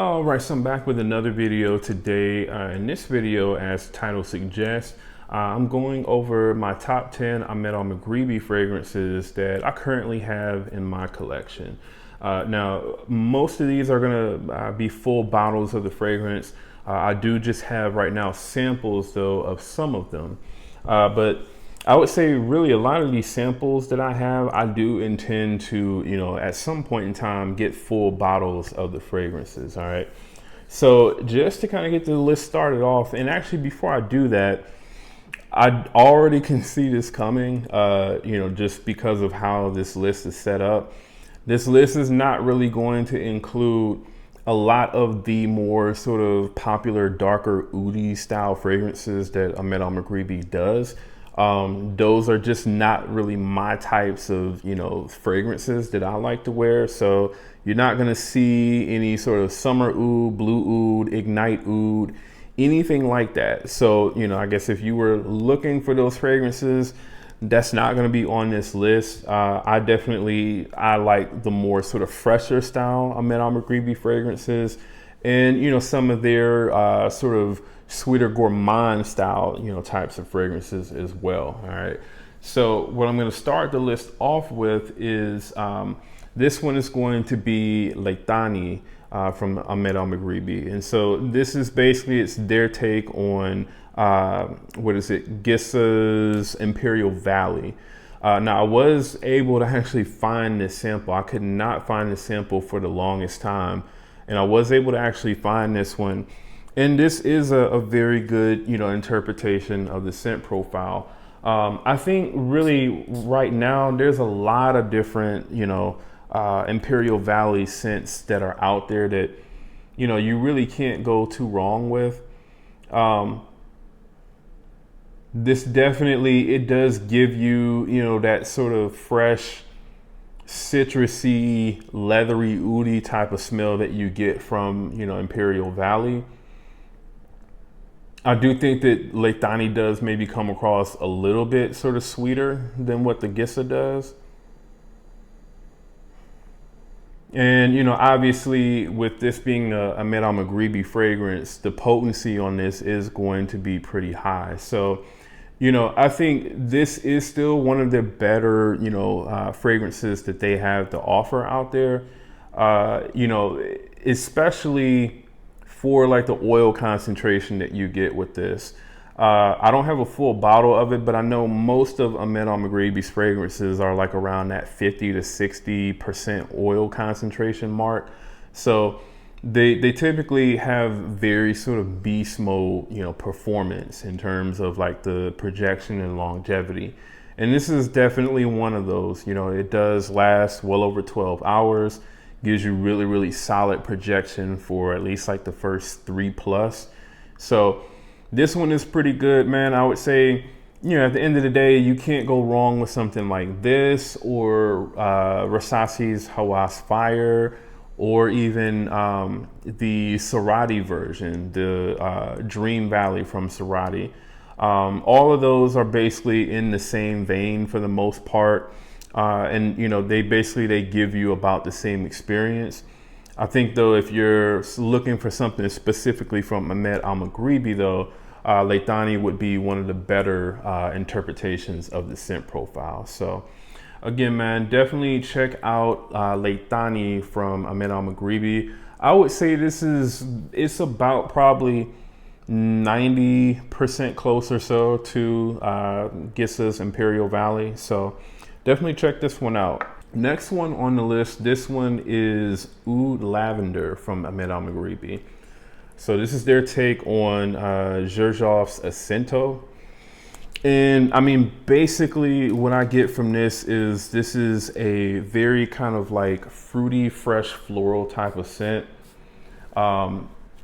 All right, so I'm back with another video today. In this video, as the title suggests, I'm going over my top 10 Ahmed Al Maghribi fragrances that I currently have in my collection. Now, most of these are gonna be full bottles of the fragrance. I do just have right now samples though of some of them, but I would say really a lot of these samples that I have, I do intend to, at some point in time get full bottles of the fragrances, all right? So just to kind of get the list started off, and actually before I do that, I already can see this coming, just because of how this list is set up. This list is not really going to include a lot of the more sort of popular, darker, oudy style fragrances that Ahmed Al Maghribi does. Those are just not really my types of, fragrances that I like to wear. So you're not going to see any sort of summer oud, blue oud, ignite oud, anything like that. So, I guess if you were looking for those fragrances, that's not going to be on this list. I like the more sort of fresher style Ahmed Al Maghribi fragrances, and some of their sort of sweeter gourmand style types of fragrances as well. All right, so what I'm going to start the list off with is this one is going to be Laathani from Ahmed Al Maghribi, and so this is basically, it's their take on Gissa's Imperial Valley. Now I was able to actually find this sample. I could not find the sample for the longest time, and I was able to actually find this one. And this is a very good, interpretation of the scent profile. I think really right now there's a lot of different, Imperial Valley scents that are out there that, you really can't go too wrong with. This definitely, it does give you, that sort of fresh, citrusy, leathery, oudy type of smell that you get from, Imperial Valley. I do think that Laathani does maybe come across a little bit sort of sweeter than what the Gissa does. And, obviously with this being a Ahmed Al Maghribi fragrance, the potency on this is going to be pretty high. So, I think this is still one of the better, fragrances that they have to offer out there, especially for like the oil concentration that you get with this. I don't have a full bottle of it, but I know most of Ahmed Al Maghribi's fragrances are like around that 50 to 60% oil concentration mark. So they typically have very sort of beast mode, performance in terms of like the projection and longevity. And this is definitely one of those. It does last well over 12 hours. Gives you really, really solid projection for at least like the first 3+. So this one is pretty good, man. I would say, at the end of the day, you can't go wrong with something like this or Rasasi's Hawass Fire, or even the Cerati version, the Dream Valley from Cerati. All of those are basically in the same vein for the most part. And they give you about the same experience. I think though, if you're looking for something specifically from Ahmed Al Maghribi though, Laathani would be one of the better interpretations of the scent profile. So again, man, definitely check out Laathani from Ahmed Al Maghribi. I would say it's about probably 90% close or so to Gissa's Imperial Valley. So definitely check this one out. Next one on the list, this one is Oud Lavender from Ahmed Al Maghribi. So this is their take on Xerjoff's Acento. And I mean, basically what I get from this is a very kind of like fruity, fresh, floral type of scent.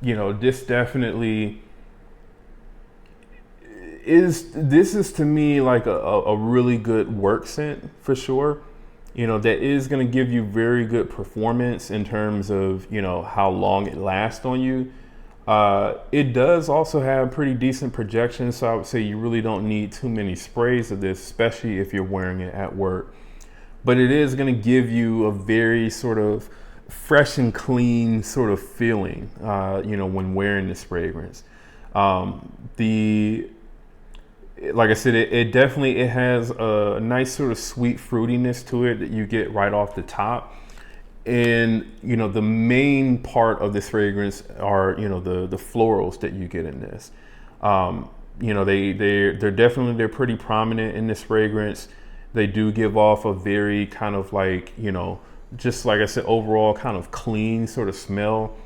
This definitely is to me like a really good work scent for sure. That is going to give you very good performance in terms of, how long it lasts on you. It does also have pretty decent projection, so I would say you really don't need too many sprays of this, especially if you're wearing it at work. But it is going to give you a very sort of fresh and clean sort of feeling, you know, when wearing this fragrance. The Like I said, it definitely, it has a nice sort of sweet fruitiness to it that you get right off the top. And, you know, the main part of this fragrance are, you know, the florals that you get in this. You know, they're pretty prominent in this fragrance. They do give off a very kind of like, you know, just like I said, overall kind of clean sort of smell.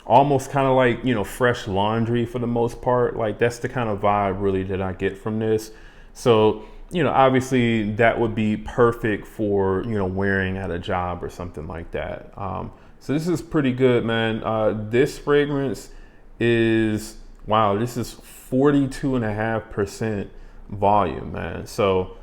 Almost kind of like, you know, fresh laundry for the most part. Like that's the kind of vibe really that I get from this. So, you know, obviously that would be perfect for, you know, wearing at a job or something like that. So this is pretty good, man. This fragrance is, wow, this is 42.5% volume, man. So,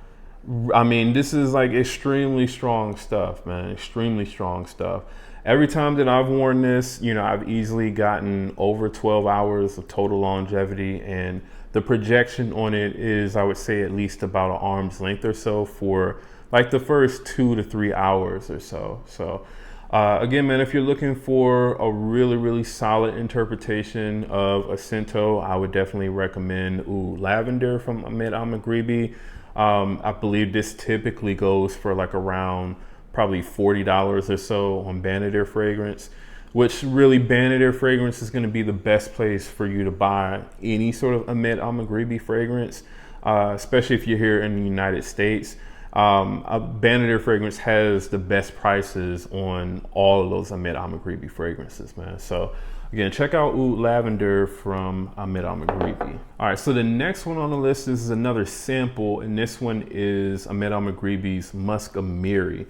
I mean, this is like extremely strong stuff, man, extremely strong stuff. Every time that I've worn this, you know, I've easily gotten over 12 hours of total longevity, and the projection on it is, I would say, at least about an arm's length or so for like the first 2 to 3 hours or so. So again, man, if you're looking for a really, really solid interpretation of a Scento, I would definitely recommend Oud Lavender from Ahmed Al Maghribi. I believe this typically goes for like around probably $40 or so on Bandier fragrance, which really Bandier fragrance is going to be the best place for you to buy any sort of Ahmed Al Maghribi fragrance, especially if you're here in the United States. Bandier fragrance has the best prices on all of those Ahmed Al Maghribi fragrances, man. So again, check out Oud Lavender from Ahmed Al Maghribi. All right, so the next one on the list is another sample, and this one is Ahmed Al Maghribi's Musk Amiri.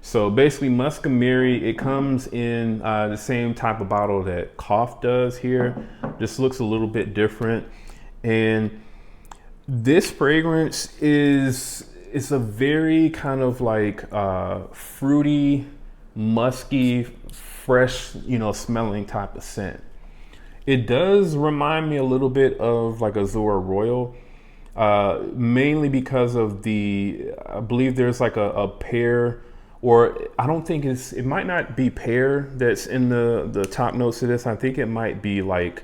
So basically Musk Amiri, it comes in the same type of bottle that Kaaf does here. This looks a little bit different. And this fragrance is a very kind of like fruity, musky, fresh, you know, smelling type of scent. It does remind me a little bit of like Azure Royal, mainly because of I believe there's like a pear, or I don't think it might not be pear that's in the top notes of this. I think it might be like,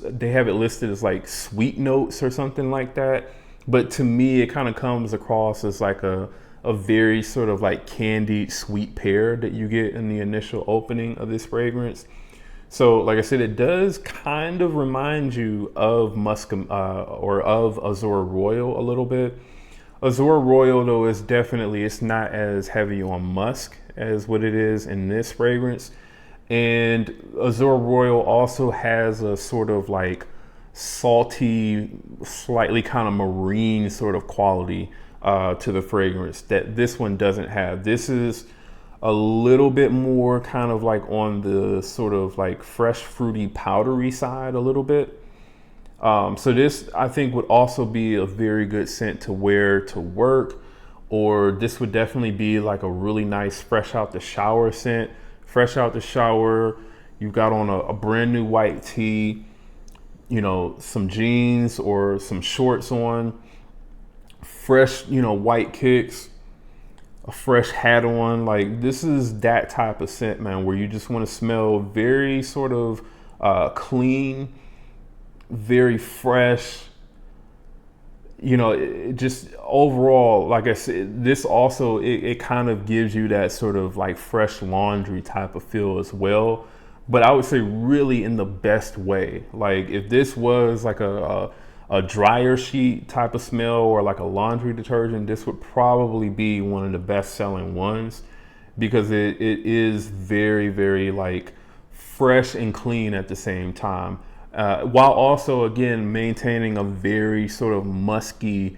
they have it listed as like sweet notes or something like that. But to me, it kind of comes across as like a very sort of like candied sweet pear that you get in the initial opening of this fragrance. So like I said, it does kind of remind you of or of Azure Royal a little bit. Azure Royal, though, is definitely, it's not as heavy on musk as what it is in this fragrance. And Azure Royal also has a sort of like salty, slightly kind of marine sort of quality to the fragrance that this one doesn't have. This is a little bit more kind of like on the sort of like fresh, fruity, powdery side a little bit. So this, I think, would also be a very good scent to wear to work, or this would definitely be like a really nice fresh out the shower scent. Fresh out the shower, you've got on a brand new white tee, you know, some jeans or some shorts on, fresh, you know, white kicks, a fresh hat on. Like, this is that type of scent, man, where you just want to smell very sort of clean, very fresh, you know, it just overall, like I said, this also, it kind of gives you that sort of like fresh laundry type of feel as well. But I would say really in the best way. Like if this was like a dryer sheet type of smell or like a laundry detergent, this would probably be one of the best selling ones, because it is very, very like fresh and clean at the same time. While also, again, maintaining a very sort of musky,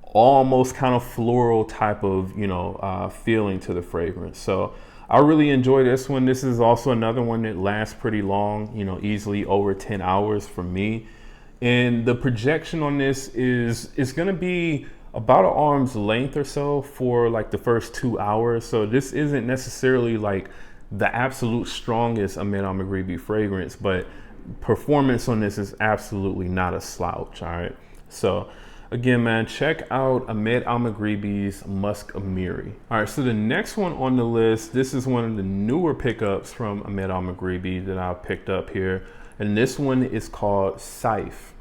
almost kind of floral type of, you know, feeling to the fragrance. So I really enjoy this one. This is also another one that lasts pretty long, you know, easily over 10 hours for me. And the projection on this is going to be about an arm's length or so for like the first 2 hours. So this isn't necessarily like the absolute strongest Ahmed Al Maghribi fragrance, but performance on this is absolutely not a slouch. All right, so again, man, check out Ahmed Al Maghribi's Musk Amiri. All right, so the next one on the list, this is one of the newer pickups from Ahmed Al Maghribi that I picked up here. And this one is called Saif.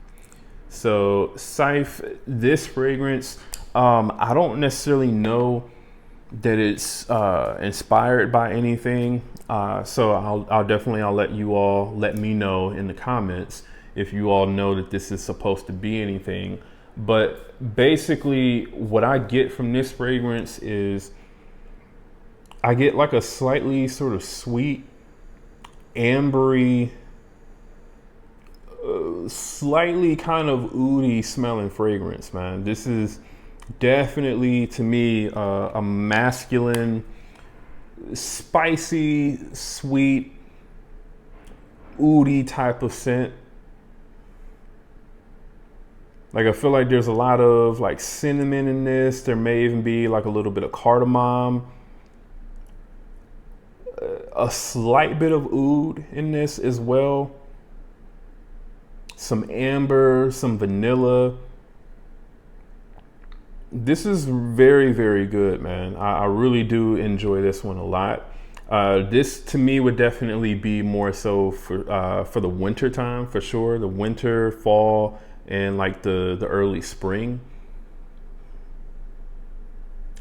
So Saif, this fragrance, I don't necessarily know that it's inspired by anything. So I'll let you all let me know in the comments if you all know that this is supposed to be anything. But basically what I get from this fragrance is I get like a slightly sort of sweet, ambery, slightly kind of oudy smelling fragrance, man. This is definitely, to me, a masculine, spicy, sweet, oudy type of scent. Like, I feel like there's a lot of like cinnamon in this. There may even be like a little bit of cardamom, a slight bit of oud in this as well. Some amber, some vanilla. This is very, very good, man. I really do enjoy this one a lot. This to me would definitely be more so for the winter time, for sure. The winter, fall, and like the early spring.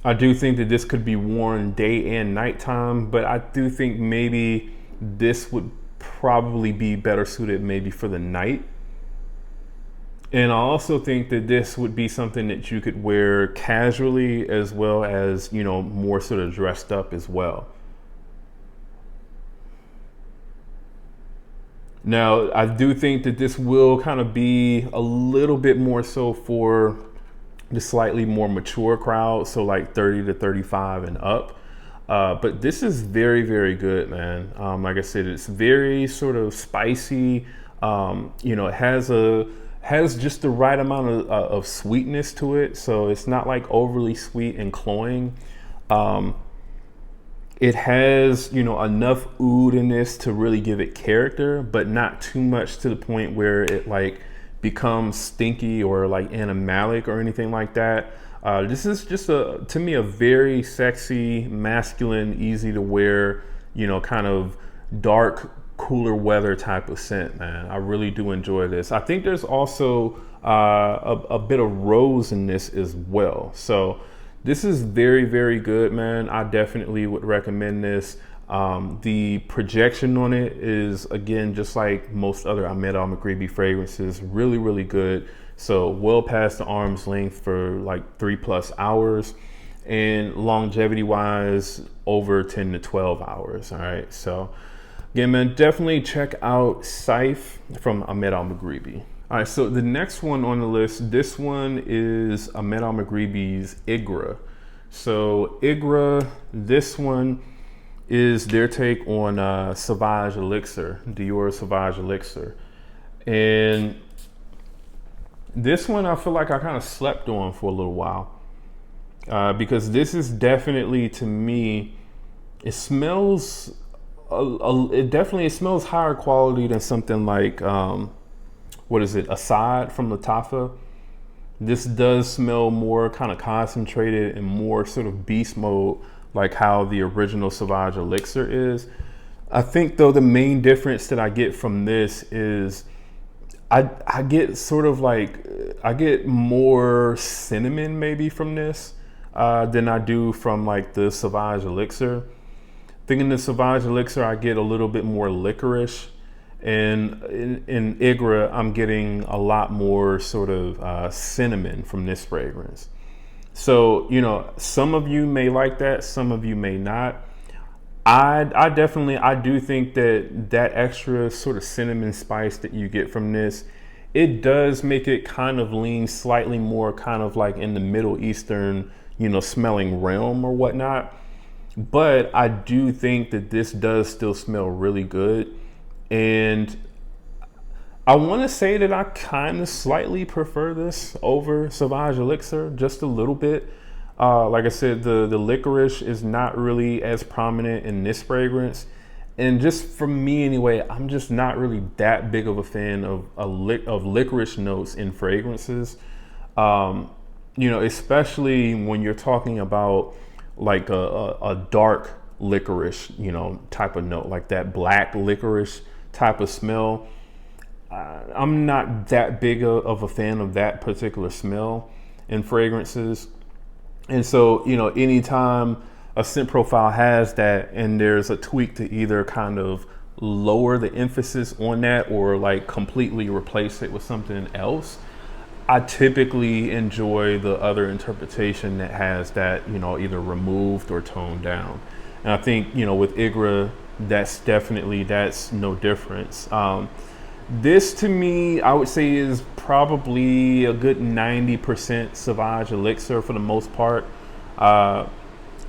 I do think that this could be worn day and nighttime, but I do think maybe this would probably be better suited maybe for the night. And I also think that this would be something that you could wear casually as well as, you know, more sort of dressed up as well. Now, I do think that this will kind of be a little bit more so for the slightly more mature crowd, so like 30 to 35 and up. But this is very, very good, man. Like I said, it's very sort of spicy. You know, it has just the right amount of sweetness to it, so it's not like overly sweet and cloying. It has, you know, enough oud in this to really give it character, but not too much to the point where it like becomes stinky or like animalic or anything like that. This is just to me a very sexy, masculine, easy to wear, you know, kind of dark, cooler weather type of scent, man. I really do enjoy this. I think there's also a bit of rose in this as well. So this is very, very good, man. I definitely would recommend this. The projection on it is, again, just like most other Ahmed Al Maghribi fragrances, really, really good. So well past the arm's length for like 3+ hours, and longevity wise over 10 to 12 hours. All right. So again, man, definitely check out Saif from Ahmed Al Maghribi. All right, so the next one on the list, this one is Ahmed Al Maghribi's Ighraa. So Ighraa, this one is their take on Sauvage Elixir, Dior Sauvage Elixir. And this one I feel like I kind of slept on for a little while because this is definitely, to me, it smells, it smells higher quality than something like, what is it, Assad from Lattafa. This does smell more kind of concentrated and more sort of beast mode, like how the original Sauvage Elixir is. I think though the main difference that I get from this is I get sort of like, I get more cinnamon maybe from this than I do from like the Sauvage Elixir. Thinking the Sauvage Elixir, I get a little bit more licorice. And in Ighraa, I'm getting a lot more sort of cinnamon from this fragrance. So, you know, some of you may like that, some of you may not. I do think that extra sort of cinnamon spice that you get from this, it does make it kind of lean slightly more kind of like in the Middle Eastern, you know, smelling realm or whatnot. But I do think that this does still smell really good. And I want to say that I kind of slightly prefer this over Sauvage Elixir, just a little bit. Like I said, the licorice is not really as prominent in this fragrance. And just for me anyway, I'm just not really that big of a fan of licorice notes in fragrances. You know, especially when you're talking about like a dark licorice, you know, type of note, like that black licorice type of smell. I'm not that big of a fan of that particular smell in fragrances. And so, you know, anytime a scent profile has that and there's a tweak to either kind of lower the emphasis on that or like completely replace it with something else, I typically enjoy the other interpretation that has that, you know, either removed or toned down. And I think, you know, with Ighraa, that's no difference. This to me, I would say is probably a good 90% Sauvage Elixir for the most part.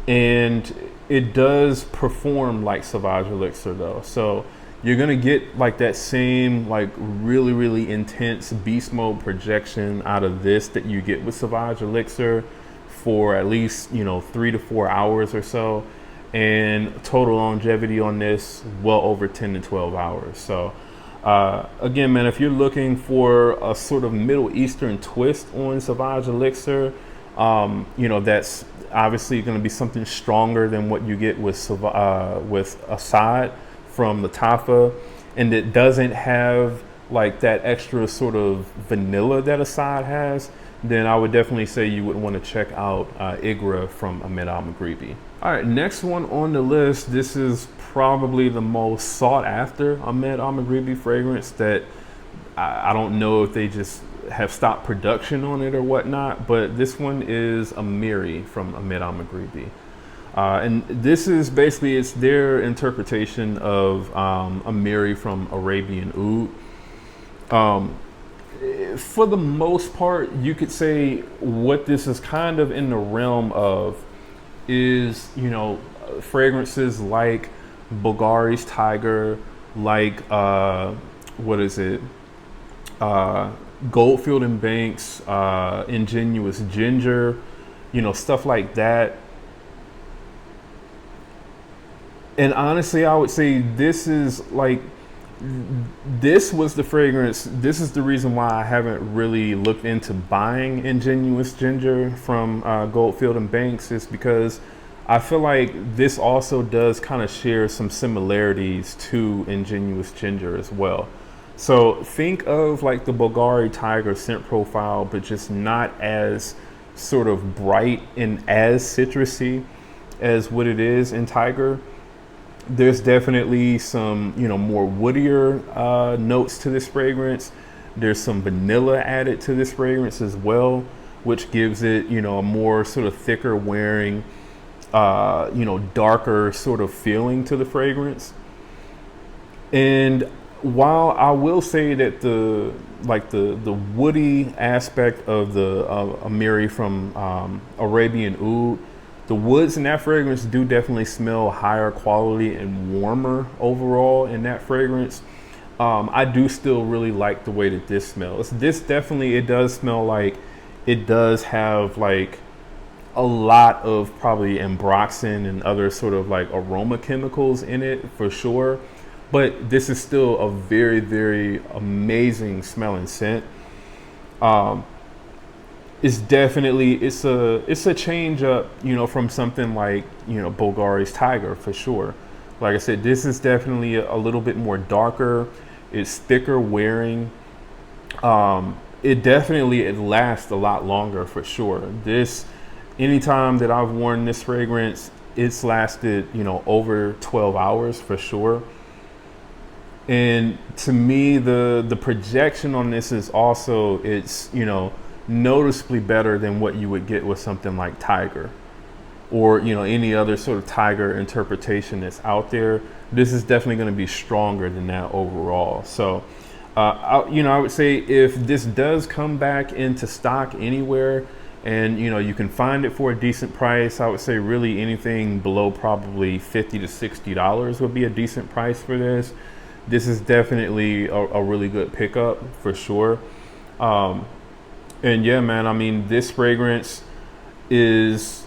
And it does perform like Sauvage Elixir though. So you're gonna get like that same like really, really intense beast mode projection out of this that you get with Sauvage Elixir for at least, you know, 3 to 4 hours or so. And total longevity on this, well over 10 to 12 hours. So again, man, if you're looking for a sort of Middle Eastern twist on Sauvage Elixir, you know, that's obviously going to be something stronger than what you get with Assad from Lattafa, and it doesn't have like that extra sort of vanilla that Assad has, then I would definitely say you would want to check out Ighraa from Ahmed Al Maghribi. All right, next one on the list. This is probably the most sought after Ahmed Al Maghribi fragrance that I don't know if they just have stopped production on it or whatnot, but this one is Amiri from Ahmed Al Maghribi. And this is basically, it's their interpretation of Amiri from Arabian Oud. For the most part, you could say what this is kind of in the realm of is, you know, fragrances like Bulgari's Tiger, like, what is it? Goldfield and Banks, Ingenuous Ginger, you know, stuff like that. And honestly, I would say this is like, this was the fragrance. This is the reason why I haven't really looked into buying Ingenuous Ginger from Goldfield and Banks, is because I feel like this also does kind of share some similarities to Ingenuous Ginger as well. So think of like the Bulgari Tiger scent profile, but just not as sort of bright and as citrusy as what it is in Tiger. There's definitely some, you know, more woodier notes to this fragrance. There's some vanilla added to this fragrance as well, which gives it, you know, a more sort of thicker wearing, you know, darker sort of feeling to the fragrance. And while I will say that the woody aspect of the Amiri from Arabian Oud, the woods in that fragrance do definitely smell higher quality and warmer overall in that fragrance. I do still really like the way that this smells. This definitely, it does smell like it does have like a lot of probably ambroxan and other sort of like aroma chemicals in it for sure. But this is still a very, very amazing smelling scent. It's definitely, it's a change up, you know, from something like, you know, Bulgari's Tiger for sure. Like I said, this is definitely a little bit more darker. It's thicker wearing. It lasts a lot longer for sure. This, anytime that I've worn this fragrance, it's lasted, you know, over 12 hours for sure. And to me, the projection on this is also, it's, you know, noticeably better than what you would get with something like Tiger or, you know, any other sort of Tiger interpretation that's out there. This is definitely going to be stronger than that overall. So, I would say if this does come back into stock anywhere and, you know, you can find it for a decent price, I would say really anything below probably $50 to $60 would be a decent price for this. This is definitely a really good pickup for sure. And yeah, man, I mean, this fragrance is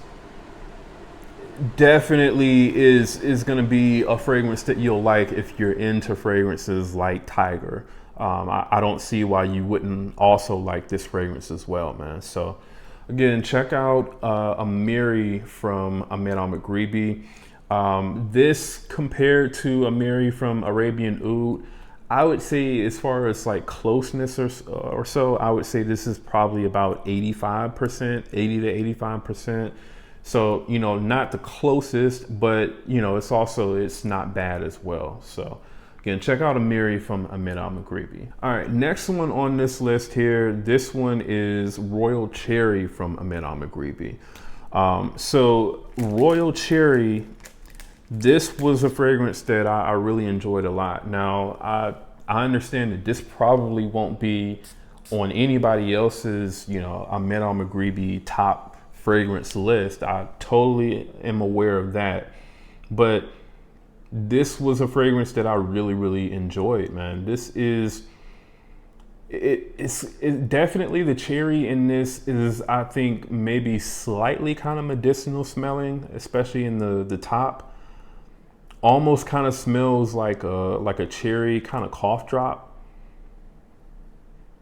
definitely is going to be a fragrance that you'll like if you're into fragrances like Tiger. I don't see why you wouldn't also like this fragrance as well, man. So again, check out Amiri from Ahmed Al Maghribi. This compared to Amiri from Arabian Oud, I would say as far as like closeness or so, I would say this is probably about 85%, 80 to 85%. So, you know, not the closest, but you know, it's not bad as well. So again, check out Amiri from Ahmed Al Maghribi. All right, next one on this list here, this one is Royal Cherry from Ahmed Al Maghribi. So Royal Cherry, this was a fragrance that I really enjoyed a lot. Now, I understand that this probably won't be on anybody else's, you know, Ahmed Al Maghribi top fragrance list. I totally am aware of that. But this was a fragrance that I really, really enjoyed, man. This is, it's definitely the cherry in this is, I think, maybe slightly kind of medicinal smelling, especially in the top. Almost kind of smells like a cherry kind of cough drop.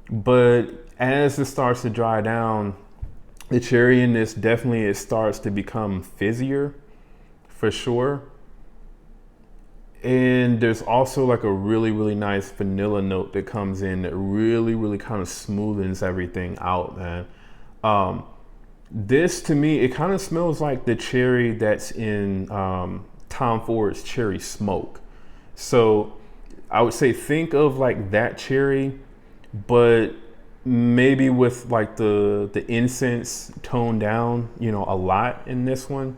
But as it starts to dry down, the cherry in this definitely, it starts to become fizzier for sure. And there's also like a really, really nice vanilla note that comes in that really, really kind of smoothens everything out, man. This to me, it kind of smells like the cherry that's in Tom Ford's Cherry Smoke. So I would say think of like that cherry, but maybe with like the incense toned down, you know, a lot in this one.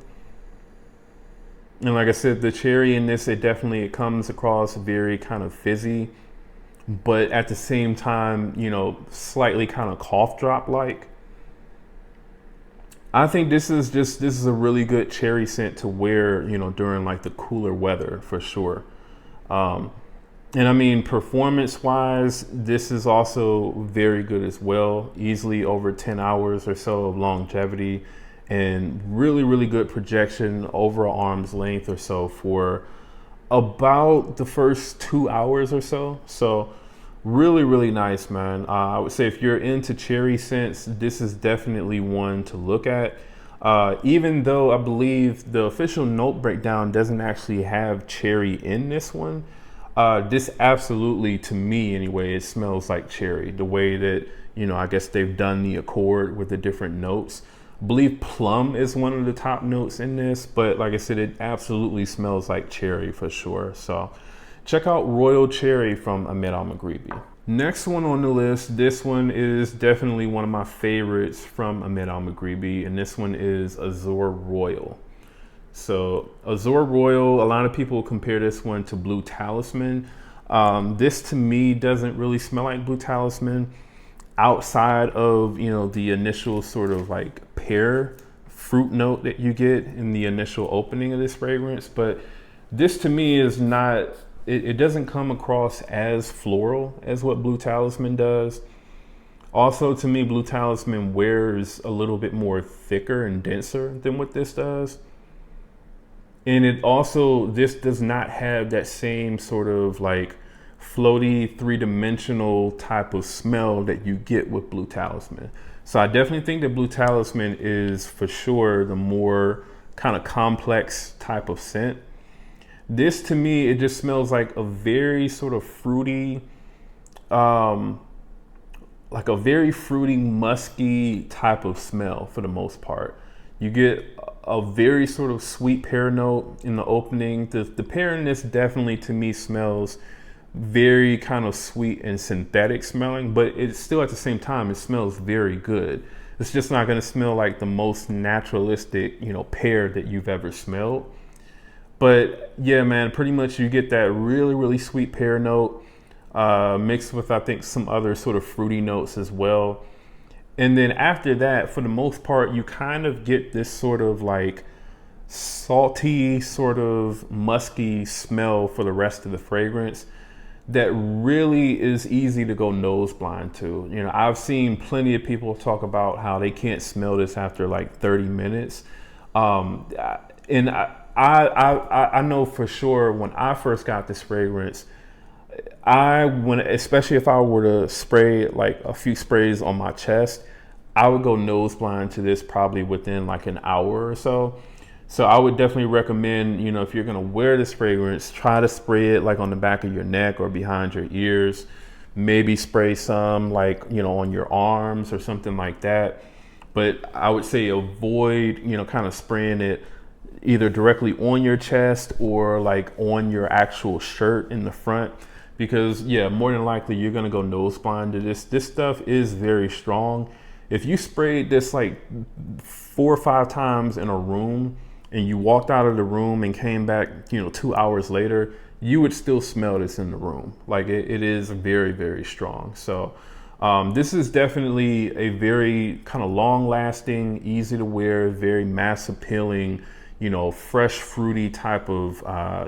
And like I said, the cherry in this, it comes across very kind of fizzy, but at the same time, you know, slightly kind of cough drop like. I think this is a really good cherry scent to wear, you know, during like the cooler weather for sure. And I mean, performance wise, this is also very good as well. Easily over 10 hours or so of longevity and really, really good projection over an arm's length or so for about the first 2 hours or so. So really, really nice, man. I would say if you're into cherry scents, this is definitely one to look at. Even though I believe the official note breakdown doesn't actually have cherry in this one, this absolutely, to me anyway, it smells like cherry. The way that, you know, I guess they've done the accord with the different notes. I believe plum is one of the top notes in this, but like I said, it absolutely smells like cherry for sure. So check out Royal Cherry from Ahmed Al Maghribi. Next one on the list, this one is definitely one of my favorites from Ahmed Al Maghribi, and this one is Azure Royal. So Azure Royal, a lot of people compare this one to Blue Talisman. This to me doesn't really smell like Blue Talisman outside of, you know, the initial sort of like pear fruit note that you get in the initial opening of this fragrance. But this to me is not, it doesn't come across as floral as what Blue Talisman does. Also, to me, Blue Talisman wears a little bit more thicker and denser than what this does. And it also, this does not have that same sort of like floaty, three-dimensional type of smell that you get with Blue Talisman. So I definitely think that Blue Talisman is for sure the more kind of complex type of scent. This to me, it just smells like a very sort of fruity, like a very fruity, musky type of smell for the most part. You get a very sort of sweet pear note in the opening. The pear in this definitely to me smells very kind of sweet and synthetic smelling, but it's still at the same time, it smells very good. It's just not going to smell like the most naturalistic, you know, pear that you've ever smelled. But yeah, man, pretty much you get that really, really sweet pear note mixed with, I think, some other sort of fruity notes as well. And then after that, for the most part, you kind of get this sort of like salty, sort of musky smell for the rest of the fragrance that really is easy to go nose blind to. You know, I've seen plenty of people talk about how they can't smell this after like 30 minutes. And I know for sure when I first got this fragrance, especially if I were to spray like a few sprays on my chest, I would go nose blind to this probably within like an hour or so. So I would definitely recommend, you know, if you're gonna wear this fragrance, try to spray it like on the back of your neck or behind your ears. Maybe spray some like, you know, on your arms or something like that. But I would say avoid, you know, kind of spraying it either directly on your chest or like on your actual shirt in the front, because yeah, more than likely you're gonna go nose blind to this. This stuff is very strong. If you sprayed this like 4 or 5 times in a room and you walked out of the room and came back, you know, 2 hours later, you would still smell this in the room. Like it is very, very strong. So this is definitely a very kind of long lasting, easy to wear, very mass appealing, you know, fresh, fruity type of,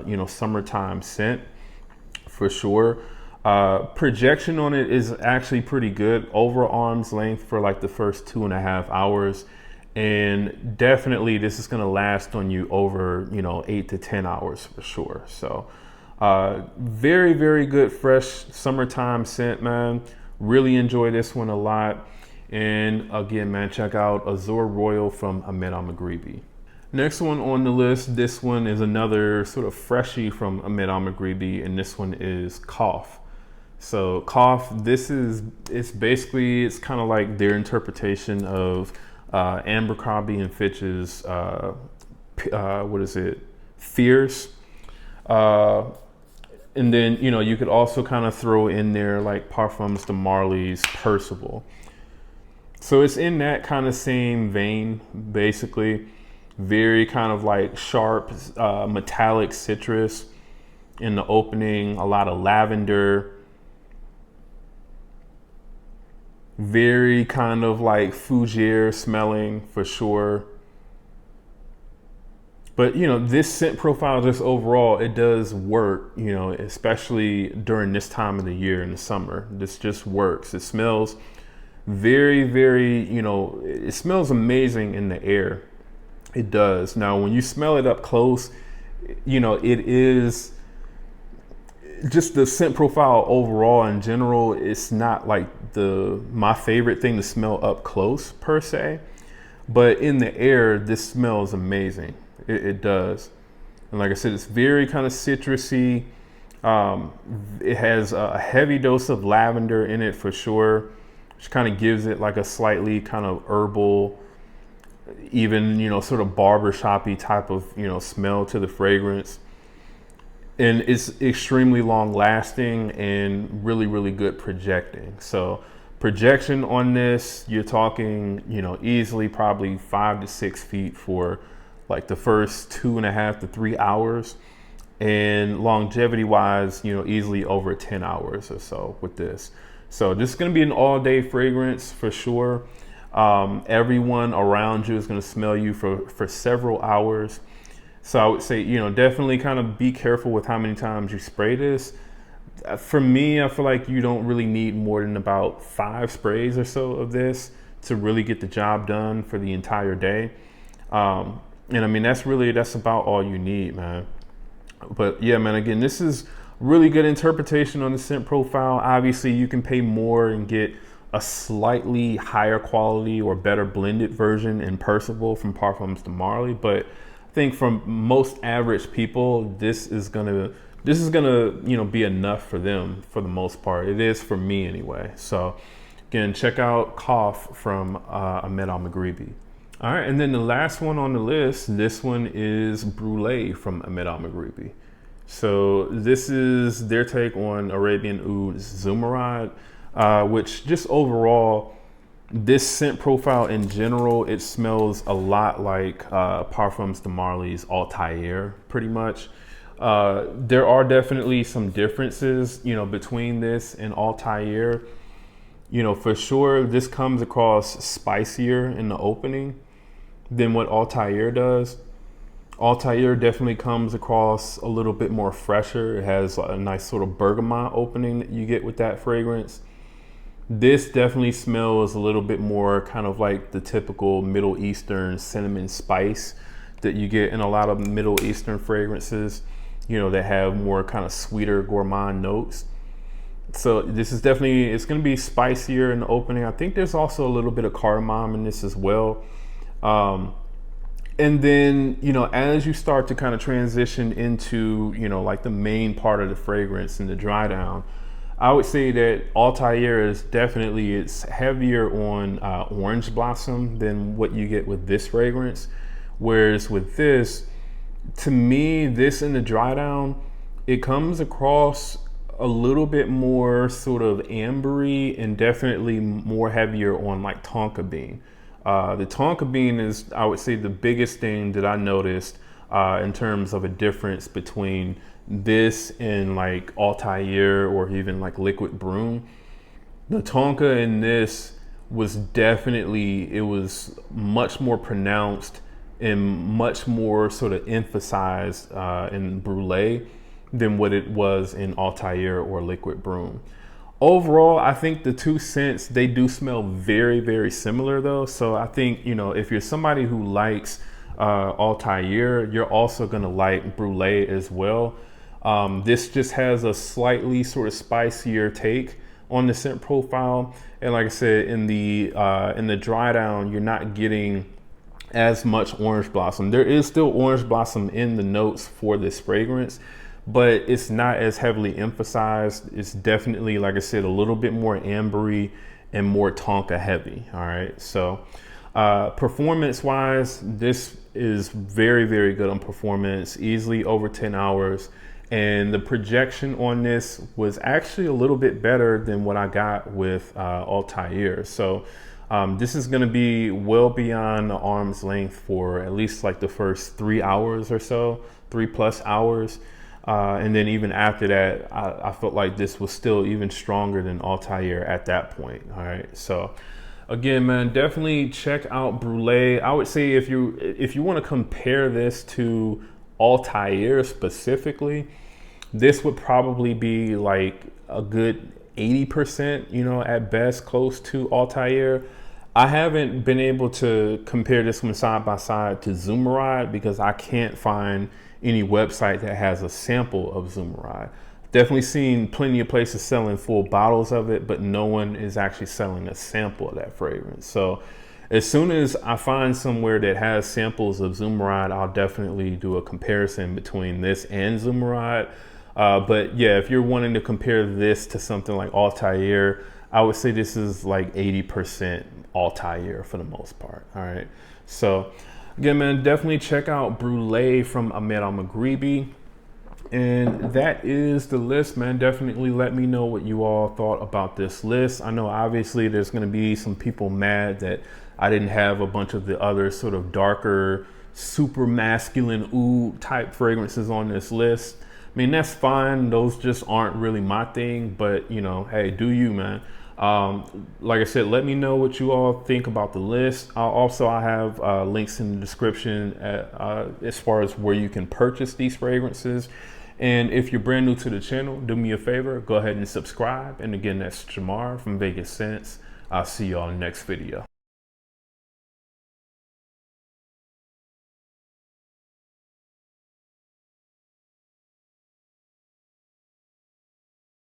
you know, summertime scent for sure. Projection on it is actually pretty good, over arm's length for like the first 2.5 hours. And definitely this is going to last on you over, you know, 8 to 10 hours for sure. So very, very good, fresh summertime scent, man. Really enjoy this one a lot. And again, man, check out Azure Royal from Ahmed Al Maghribi. Next one on the list, this one is another sort of freshie from Ahmed Al Maghribi, and this one is Kaaf. So Kaaf, it's kind of like their interpretation of Abercrombie and Fitch's, Fierce. And then, you know, you could also kind of throw in there like Parfums de Marly's Percival. So it's in that kind of same vein, basically. Very kind of like sharp, metallic citrus in the opening, a lot of lavender. Very kind of like fougere smelling for sure. But, you know, this scent profile just overall, it does work, you know, especially during this time of the year in the summer. This just works. It smells very, very, you know, it smells amazing in the air. It does. Now, when you smell it up close, you know, it is just the scent profile overall in general. It's not like my favorite thing to smell up close per se, but in the air, this smells amazing. It does. And like I said, it's very kind of citrusy. It has a heavy dose of lavender in it for sure, which kind of gives it like a slightly kind of herbal, even, you know, sort of barbershoppy type of, you know, smell to the fragrance. And it's extremely long lasting and really, really good projecting. So projection on this, you're talking, you know, easily probably 5 to 6 feet for like the first 2.5 to 3 hours. And longevity wise, you know, easily over 10 hours or so with this. So this is going to be an all day fragrance for sure. Everyone around you is going to smell you for several hours. So I would say, you know, definitely kind of be careful with how many times you spray this. For me, I feel like you don't really need more than about 5 sprays or so of this to really get the job done for the entire day. And I mean, that's about all you need, man. But yeah, man, again, this is really good interpretation on the scent profile. Obviously, you can pay more and get a slightly higher quality or better blended version in Percival from Parfums de Marly. But I think from most average people, this is gonna, you know, be enough for them for the most part. It is for me anyway. So again, check out Kaaf from Ahmed Al Maghribi. All right, and then the last one on the list, this one is Brulee from Ahmed Al Maghribi. So this is their take on Arabian Oud Zumarrad, which just overall, this scent profile in general, it smells a lot like Parfums de Marly's Altair, pretty much. There are definitely some differences, you know, between this and Altair. You know, for sure, this comes across spicier in the opening than what Altair does. Altair definitely comes across a little bit more fresher. It has a nice sort of bergamot opening that you get with that fragrance. This definitely smells a little bit more kind of like the typical Middle Eastern cinnamon spice that you get in a lot of Middle Eastern fragrances, you know, that have more kind of sweeter gourmand notes. So this is definitely, it's going to be spicier in the opening. I think there's also a little bit of cardamom in this as well. And then, you know, as you start to kind of transition into, you know, like the main part of the fragrance and the dry down, I would say that Altair is definitely, it's heavier on orange blossom than what you get with this fragrance. Whereas with this, to me, this in the dry down, it comes across a little bit more sort of ambery and definitely more heavier on like tonka bean. The tonka bean is, I would say, the biggest thing that I noticed in terms of a difference between this and like Altair or even like liquid broom. The tonka in this was definitely, it was much more pronounced and much more sort of emphasized in Brulee than what it was in Altair or liquid broom. Overall, I think the two scents, they do smell very, very similar though. So I think, you know, if you're somebody who likes Altair, you're also gonna like Brulee as well. This just has a slightly sort of spicier take on the scent profile. And like I said, in the dry down, you're not getting as much orange blossom. There is still orange blossom in the notes for this fragrance, but it's not as heavily emphasized. It's definitely, like I said, a little bit more ambery and more tonka heavy. All right, so performance wise, this is very, very good on performance, easily over 10 hours. And the projection on this was actually a little bit better than what I got with Altair. So this is gonna be well beyond the arm's length for at least like the first 3 hours or so, 3+ hours. And then even after that, I felt like this was still even stronger than Altair at that point. All right, so again, man, definitely check out Brulee. I would say if you want to compare this to Altair specifically, this would probably be like a good 80%, you know, at best, close to Altair. I haven't been able to compare this one side by side to Zumaride because I can't find any website that has a sample of Zumaride. Definitely seen plenty of places selling full bottles of it, but no one is actually selling a sample of that fragrance. So as soon as I find somewhere that has samples of Zumaride, I'll definitely do a comparison between this and Zumaride. But yeah, if you're wanting to compare this to something like Altair, I would say this is like 80% Altair for the most part. All right, so again, man, definitely check out Brulee from Ahmed Al Maghribi. And that is the list, man. Definitely let me know what you all thought about this list. I know obviously there's going to be some people mad that I didn't have a bunch of the other sort of darker, super masculine oud type fragrances on this list. I mean, that's fine. Those just aren't really my thing, but you know, hey, do you, man. Like I said, let me know what you all think about the list. I have links in the description as far as where you can purchase these fragrances. And if you're brand new to the channel, do me a favor, go ahead and subscribe. And again, that's Jamar from Vegas Scents. I'll see y'all in the next video.